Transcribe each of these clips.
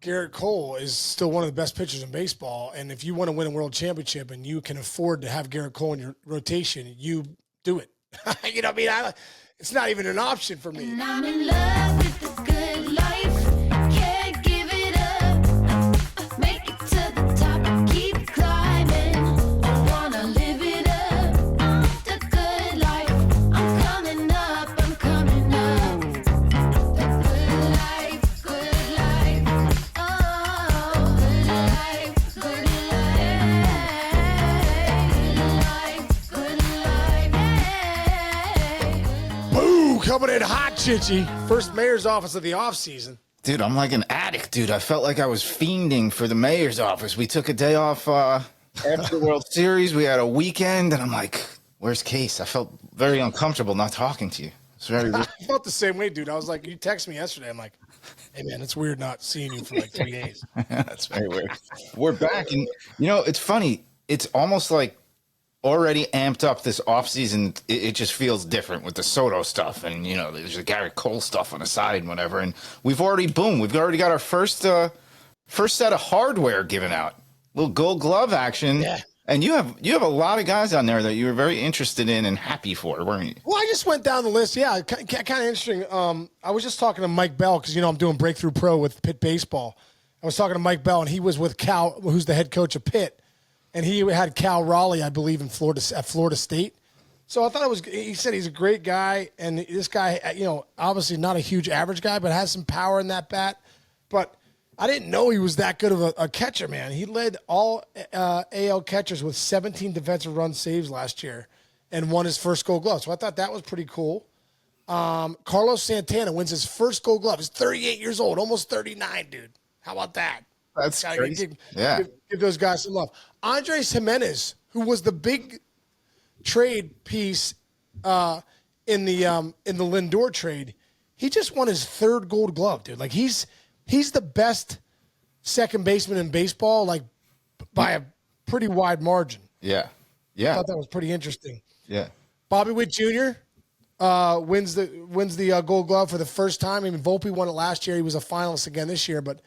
Gerrit Cole is still one of the best pitchers in baseball. And if you want to win a world championship and you can afford to have Gerrit Cole in your rotation, you do it. You know what I mean? It's not even an option for me. And I'm in love with the good life. Can't give it up. Make it to the top and keep climbing. I wanna live it up. The good life. I'm coming up. I'm coming up. The good life. Good life. Oh, good life. Good life. Good life. Boo! Coming in hot, Chichi. First mayor's office of the offseason. Dude, I'm like an addict, dude. I felt like I was fiending for the mayor's office. We took a day off after the World Series. We had a weekend, and I'm like, where's Case? I felt very uncomfortable not talking to you. It's very I felt the same way, dude. I was like, you texted me yesterday. I'm like, hey, man, it's weird not seeing you for like 3 days. That's very weird. We're back, and it's funny. It's almost like already amped up this offseason. It just feels different with the Soto stuff, and there's the Gerrit Cole stuff on the side and whatever. And we've already got our first set of hardware given out. Little Gold Glove action. Yeah. And you have a lot of guys on there that you were very interested in and happy for, weren't you? Well, I just went down the list. Yeah, kind of interesting. I was just talking to Mike Bell because I'm doing Breakthrough Pro with Pitt Baseball. I was talking to Mike Bell, and he was with Cal, who's the head coach of Pitt, and he had Cal Raleigh, I believe, at Florida State. So I thought he said he's a great guy, and this guy, obviously not a huge average guy, but has some power in that bat. But I didn't know he was that good of a catcher, man. He led all AL catchers with 17 defensive run saves last year and won his first Gold Glove. So I thought that was pretty cool. Carlos Santana wins his first Gold Glove. He's 38 years old, almost 39, dude. How about that? That's crazy. Give those guys some love. Andres Jimenez, who was the big trade piece in the Lindor trade, he just won his third Gold Glove, dude. Like he's the best second baseman in baseball, like by a pretty wide margin. Yeah. I thought that was pretty interesting. Yeah. Bobby Witt Jr. Wins the Gold Glove for the first time. I mean, Volpe won it last year. He was a finalist again this year, but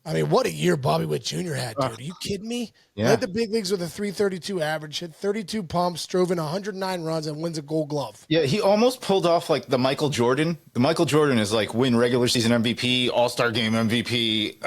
I mean, what a year Bobby Witt Jr. had, dude. Are you kidding me? Yeah. Led the big leagues with a 332 average, hit 32 pumps, drove in 109 runs, and wins a Gold Glove. Yeah, he almost pulled off like the Michael Jordan. The Michael Jordan is like win regular season MVP, All-Star Game MVP,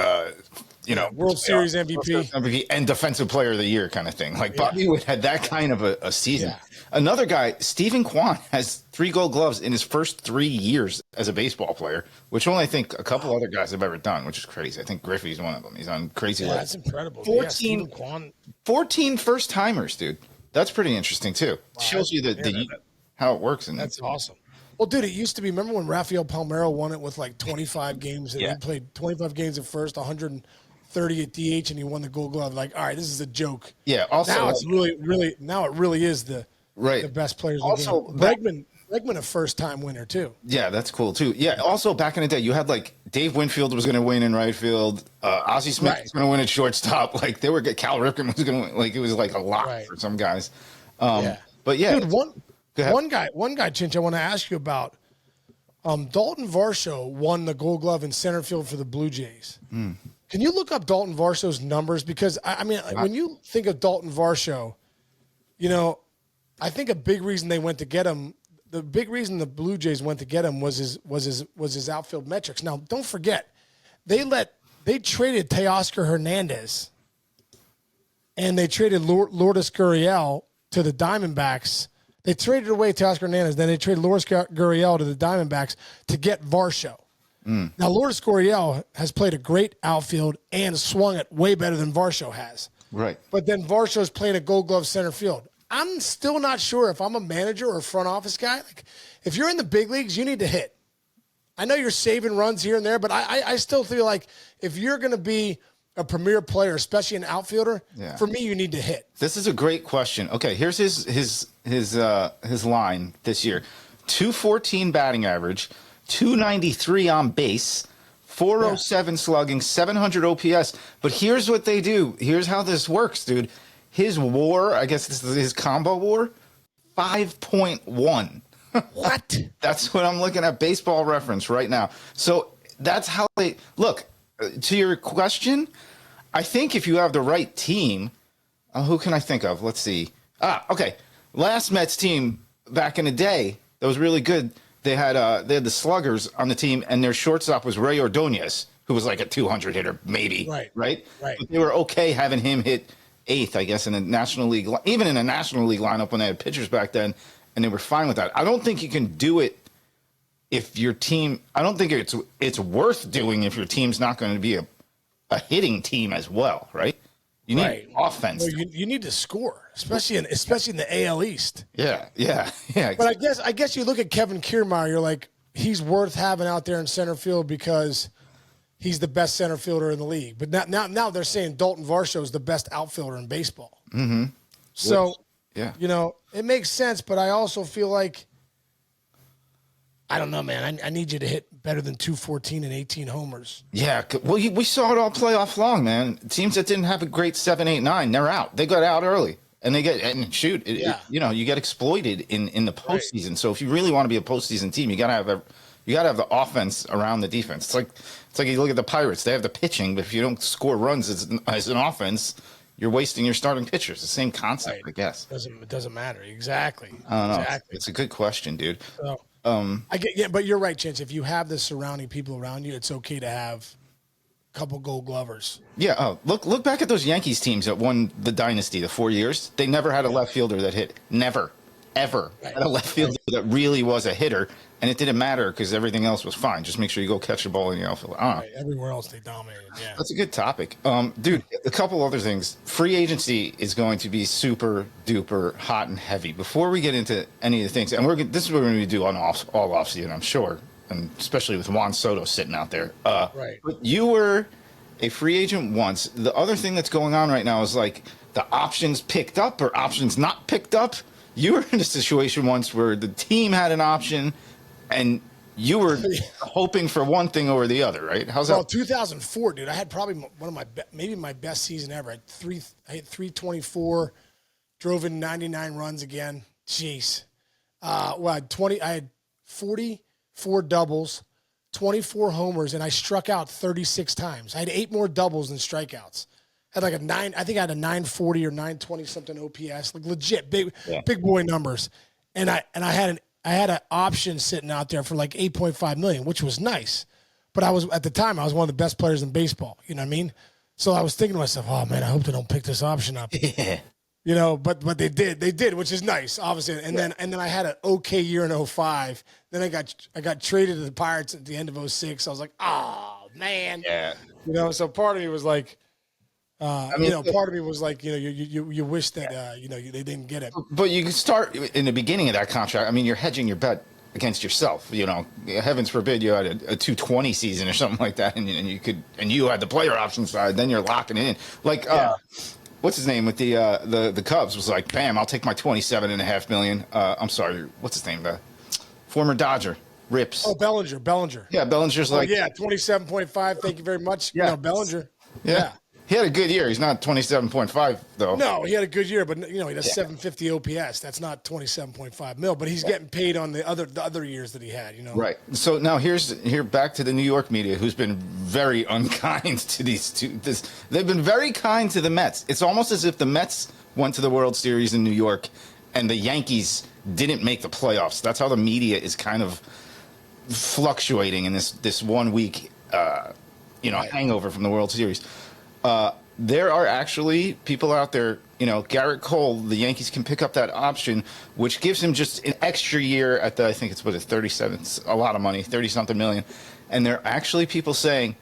World Series MVP. and Defensive Player of the Year kind of thing. Like Bobby Witt had that kind of a season. Yeah. Another guy, Stephen Kwan, has 3 Gold Gloves in his first 3 years as a baseball player, which only I think a couple other guys have ever done, which is crazy. I think Griffey's one of them. He's on crazy. Yeah, that's incredible. 14 first timers, dude. That's pretty interesting too. Wow. Shows you how it works. That's awesome. Well, dude, it used to be. Remember when Rafael Palmeiro won it with like 25 games? And he played 25 games at first, 130 at DH, and he won the Gold Glove. Like, all right, this is a joke. Yeah. Also, now it's really now it really is the best players. Also, in the game. Bregman, a first-time winner too. Yeah, that's cool too. Yeah. Also, back in the day, you had like Dave Winfield was going to win in right field. Ozzie Smith was going to win at shortstop. Like they were. Cal Ripken was going to win. Like it was like a lot for some guys. But yeah, dude, one guy, Chinch, I want to ask you about. Dalton Varsho won the Gold Glove in center field for the Blue Jays. Can you look up Dalton Varsho's numbers? Because I mean, when you think of Dalton Varsho, I think a big reason they went to get him. The big reason the Blue Jays went to get him was his outfield metrics. Now, don't forget, they traded Teoscar Hernandez, and they traded Lourdes Gurriel to the Diamondbacks. They traded away Teoscar Hernandez, then they traded Lourdes Gurriel to the Diamondbacks to get Varsho. Now, Lourdes Gurriel has played a great outfield and swung it way better than Varsho has. Right. But then Varsho's playing a Gold Glove center field. I'm still not sure if I'm a manager or a front office guy. Like, if you're in the big leagues, you need to hit. I know you're saving runs here and there, but I still feel like if you're going to be a premier player, especially an outfielder, for me, you need to hit. This is a great question. Okay, here's his line this year: 214 batting average, 293 on base, 407 slugging, 700 OPS. But here's what they do. Here's how this works, dude. His WAR, I guess this is his combo WAR, 5.1. What? That's what I'm looking at Baseball Reference right now. So that's how they look. To your question, I think if you have the right team, who can I think of? Let's see. Okay. Last Mets team back in the day that was really good. They had the sluggers on the team, and their shortstop was Ray Ordonez, who was like a 200 hitter, maybe. Right. But they were okay having him hit eighth, I guess, in the National League, even in the National League lineup when they had pitchers back then, and they were fine with that. I don't think you can do it if your team. I don't think it's worth doing if your team's not going to be a hitting team as well, right? You need offense. Well, you need to score, especially in the AL East. Yeah. But I guess you look at Kevin Kiermaier, you're like, he's worth having out there in center field because he's the best center fielder in the league. But now they're saying Dalton Varsho is the best outfielder in baseball. Mm-hmm. So, it makes sense, but I also feel like, I don't know, man. I need you to hit better than 214 and 18 homers. Yeah, well, we saw it all playoff long, man. Teams that didn't have a great 7, 8, 9, they're out. They got out early, and you get exploited in the postseason. Right. So if you really want to be a postseason team, you gotta have the offense around the defense. It's like you look at the Pirates; they have the pitching, but if you don't score runs as an offense, you're wasting your starting pitchers. The same concept, I guess. It doesn't matter exactly. I don't know. Exactly. It's a good question, dude. So, but you're right, Chance. If you have the surrounding people around you, it's okay to have a couple Gold Glovers. Yeah. Oh, look back at those Yankees teams that won the dynasty, the 4 years. They never had a left fielder that hit. Never, ever had a left fielder that really was a hitter, and it didn't matter because everything else was fine. Just make sure you go catch the ball in the outfield. I don't know. Everywhere else they dominated. Yeah. That's a good topic. Dude, a couple other things. Free agency is going to be super duper hot and heavy. Before we get into any of the things, and this is what we're going to do on all off season, I'm sure, and especially with Juan Soto sitting out there. Right. But you were a free agent once. The other thing that's going on right now is like the options picked up or options not picked up. You were in a situation once where the team had an option and you were hoping for one thing over the other, right? How's that? 2004, dude. I had probably one of maybe my best season ever. I hit 324, drove in 99 runs again. Jeez. I had 44 doubles, 24 homers, and I struck out 36 times. I had 8 more doubles than strikeouts. Had like I think I had a 940 or 920 something OPS, like legit big boy numbers. And I had an option sitting out there for like $8.5 million, which was nice. But at the time I was one of the best players in baseball. You know what I mean? So I was thinking to myself, oh man, I hope they don't pick this option up. Yeah. You know, but they did, which is nice, obviously. And then I had an okay year in 05. Then I got traded to the Pirates at the end of 06. I was like, oh man. Yeah. You know, so part of me was like, part of me was like, you wish that, they didn't get it. But you can start in the beginning of that contract. I mean, you're hedging your bet against yourself. You know, heavens forbid you had a 220 season or something like that, and you had the player option side. Then you're locking it in. Like, what's his name with the Cubs was like, bam, I'll take my $27.5 million. I'm sorry, what's his name? The former Dodger. Rips. Oh, Bellinger. Yeah, Bellinger's like. 27.5. Thank you very much. Yeah, Bellinger. Yeah. He had a good year. He's not 27.5 though. No, he had a good year, but he does 750 OPS. That's not 27.5 mil, but he's getting paid on the other years that he had. Right. So now here back to the New York media, who's been very unkind to these two. They've been very kind to the Mets. It's almost as if the Mets went to the World Series in New York, and the Yankees didn't make the playoffs. That's how the media is kind of fluctuating in this 1 week, hangover from the World Series. There are actually people out there, Gerrit Cole, the Yankees can pick up that option, which gives him just an extra year at I think it's 37, a lot of money, 30-something million. And there are actually people saying,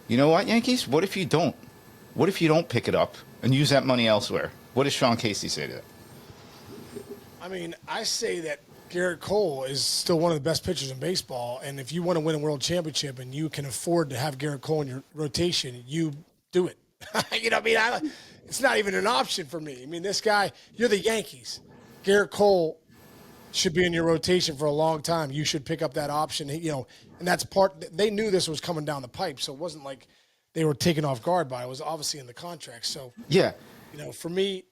you know what, Yankees, what if you don't? What if you don't pick it up and use that money elsewhere? What does Sean Casey say to that? I mean, I say that Gerrit Cole is still one of the best pitchers in baseball, and if you want to win a world championship and you can afford to have Gerrit Cole in your rotation, you do it. You know what I mean? It's not even an option for me. I mean, this guy, you're the Yankees. Gerrit Cole should be in your rotation for a long time. You should pick up that option, and that's they knew this was coming down the pipe, so it wasn't like they were taken off guard by it. It was obviously in the contract. So, yeah. For me,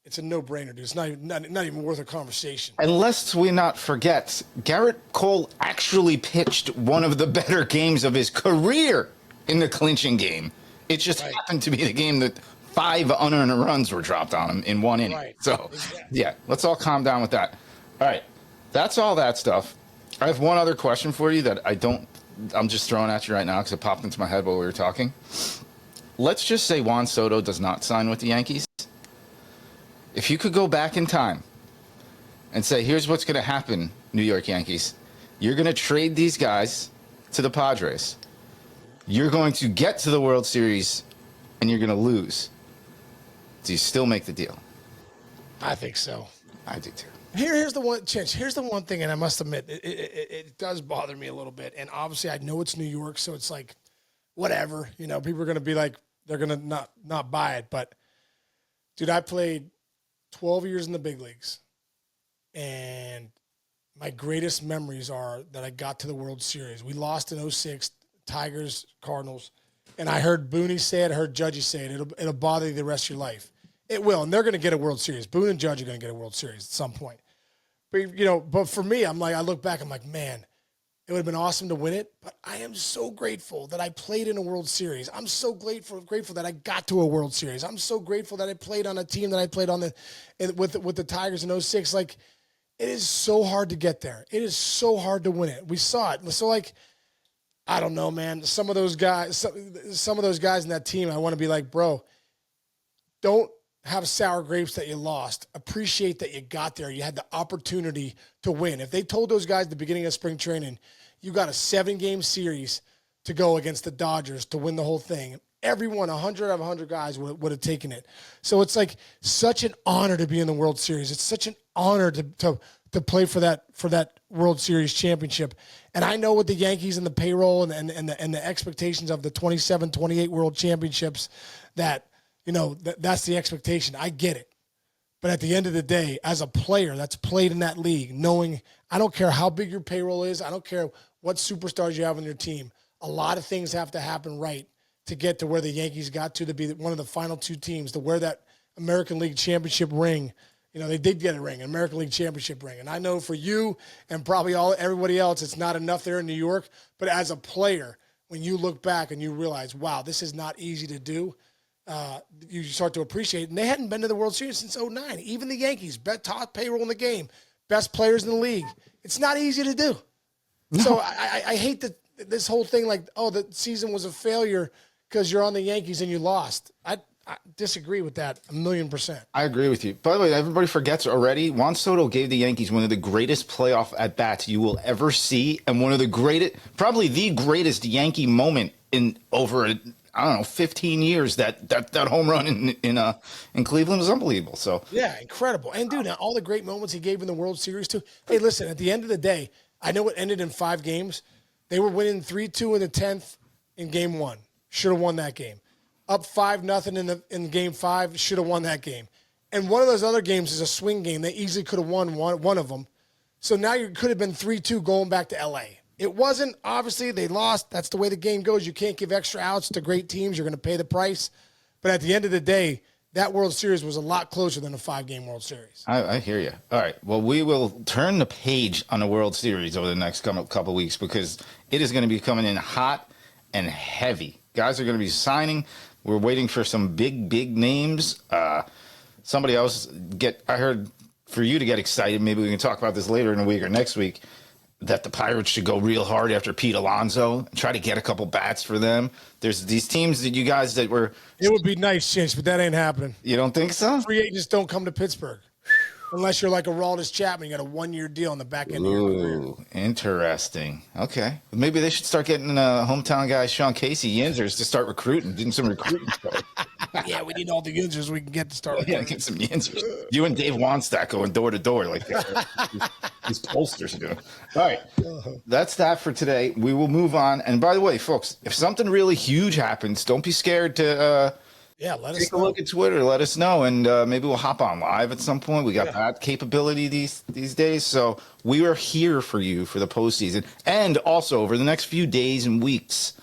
it's a no-brainer, dude. It's not even worth a conversation. And lest we not forget, Gerrit Cole actually pitched one of the better games of his career in the clinching game. It just happened to be the game that 5 unearned runs were dropped on him in 1 inning. Right. So, Exactly. yeah, let's all calm down with that. All right, that's all that stuff. I have one other question for you that I'm just throwing at you right now because it popped into my head while we were talking. Let's just say Juan Soto does not sign with the Yankees. If you could go back in time and say, here's what's going to happen, New York Yankees. You're going to trade these guys to the Padres. You're going to get to the World Series, and you're going to lose. Do you still make the deal? I think so. I do too. Here's the one, Chinch. Here's the one thing, and I must admit, it does bother me a little bit. And obviously, I know it's New York, so it's like, whatever. You know, people are going to be like, they're going to not buy it. But, dude, I played 12 years in the big leagues, and my greatest memories are that I got to the World Series. We lost in 06, Tigers, Cardinals, and I heard Booney say it, I heard Judge say it. It'll bother you the rest of your life. It will, and they're going to get a World Series. Boone and Judge are going to get a World Series at some point. But, you know, but for me, I'm like, I look back, I'm like, man, it would have been awesome to win it, but I am so grateful that I played in a World Series. I'm so grateful that I got to a World Series. I'm so grateful that I played on a team that I played on with the Tigers in 06. Like, it is so hard to get there. It is so hard to win it. We saw it. So, like, I don't know, man. Some of those guys in that team, I want to be like, bro, don't have sour grapes that you lost. Appreciate that you got there. You had the opportunity to win. If they told those guys at the beginning of spring training, you got a 7-game series to go against the Dodgers to win the whole thing, everyone, 100 out of 100 guys would have taken it. So it's like such an honor to be in the World Series. It's such an honor to play for that World Series championship. And I know with the Yankees and the payroll and the expectations of the 27, 28 World Championships that, you know, that's the expectation. I get it. But at the end of the day, as a player that's played in that league, knowing I don't care how big your payroll is, I don't care what superstars you have on your team, a lot of things have to happen right to get to where the Yankees got to be one of the final 2 teams to wear that American League Championship ring. You know, they did get a ring, an American League Championship ring. And I know for you and probably everybody else, it's not enough there in New York. But as a player, when you look back and you realize, wow, this is not easy to do, you start to appreciate it. And they hadn't been to the World Series since 09. Even the Yankees, top payroll in the game, best players in the league. It's not easy to do. No. So I hate this whole thing like, oh, the season was a failure because you're on the Yankees and you lost. I disagree with that 1,000,000%. I agree with you. By the way, everybody forgets already, Juan Soto gave the Yankees one of the greatest playoff at-bats you will ever see, and one of the greatest, probably the greatest Yankee moment in over, 15 years. That home run in Cleveland was unbelievable. So yeah, incredible. And dude, now all the great moments he gave in the World Series too. Hey, listen, at the end of the day, I know it ended in 5 games. They were winning 3-2 in the 10th in game 1. Should have won that game. Up 5-0 in game 5, should have won that game. And one of those other games is a swing game. They easily could have won one of them. So now you could have been 3-2 going back to LA. It wasn't, obviously, they lost. That's the way the game goes. You can't give extra outs to great teams. You're going to pay the price. But at the end of the day, that World Series was a lot closer than a 5-game World Series. I hear you. All right. Well, we will turn the page on the World Series over the next couple of weeks because it is going to be coming in hot and heavy. Guys are going to be signing. We're waiting for some big names. Somebody else I heard for you to get excited. Maybe we can talk about this later in the week or next week. That the Pirates should go real hard after Pete Alonso, try to get a couple bats for them. There's these teams that you guys that were. It would be nice, Chinch, but that ain't happening. You don't think so? Free agents don't come to Pittsburgh. Unless you're like a Aroldis Chapman, you got a 1-year deal on the back end of your career. Interesting. Okay. Maybe they should start getting hometown guy Sean Casey Yinzers to start recruiting, doing some recruiting stuff. Yeah, we need all the Yinzers we can get to start. Yeah, get some Yinzers. You and Dave Wanstack going door to door like these pollsters do. All right. That's that for today. We will move on. And by the way, folks, if something really huge happens, don't be scared to let us take a know. look at Twitter. Let us know, and maybe we'll hop on live at some point. We got that capability these days, so we are here for you for the postseason, and also over the next few days and weeks,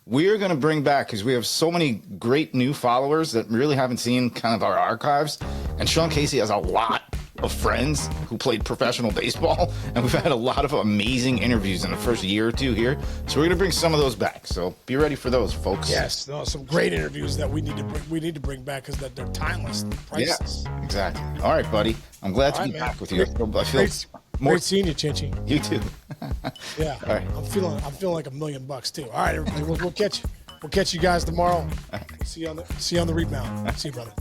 we are going to bring back because we have so many great new followers that really haven't seen kind of our archives, and Sean Casey has a lot of friends who played professional baseball, and we've had a lot of amazing interviews in the first year or two here. So we're going to bring some of those back. So be ready for those, folks. Yes, no, some great interviews that we need to bring back because they're timeless, priceless. Yeah, exactly. All right, buddy. I'm glad to be back with you. I feel more. Great seeing you, Chinchy. You too. Yeah. All right. I'm feeling like $1 million too. All right, everybody. We'll catch you. We'll catch you guys tomorrow. See you on the rebound. See you, brother.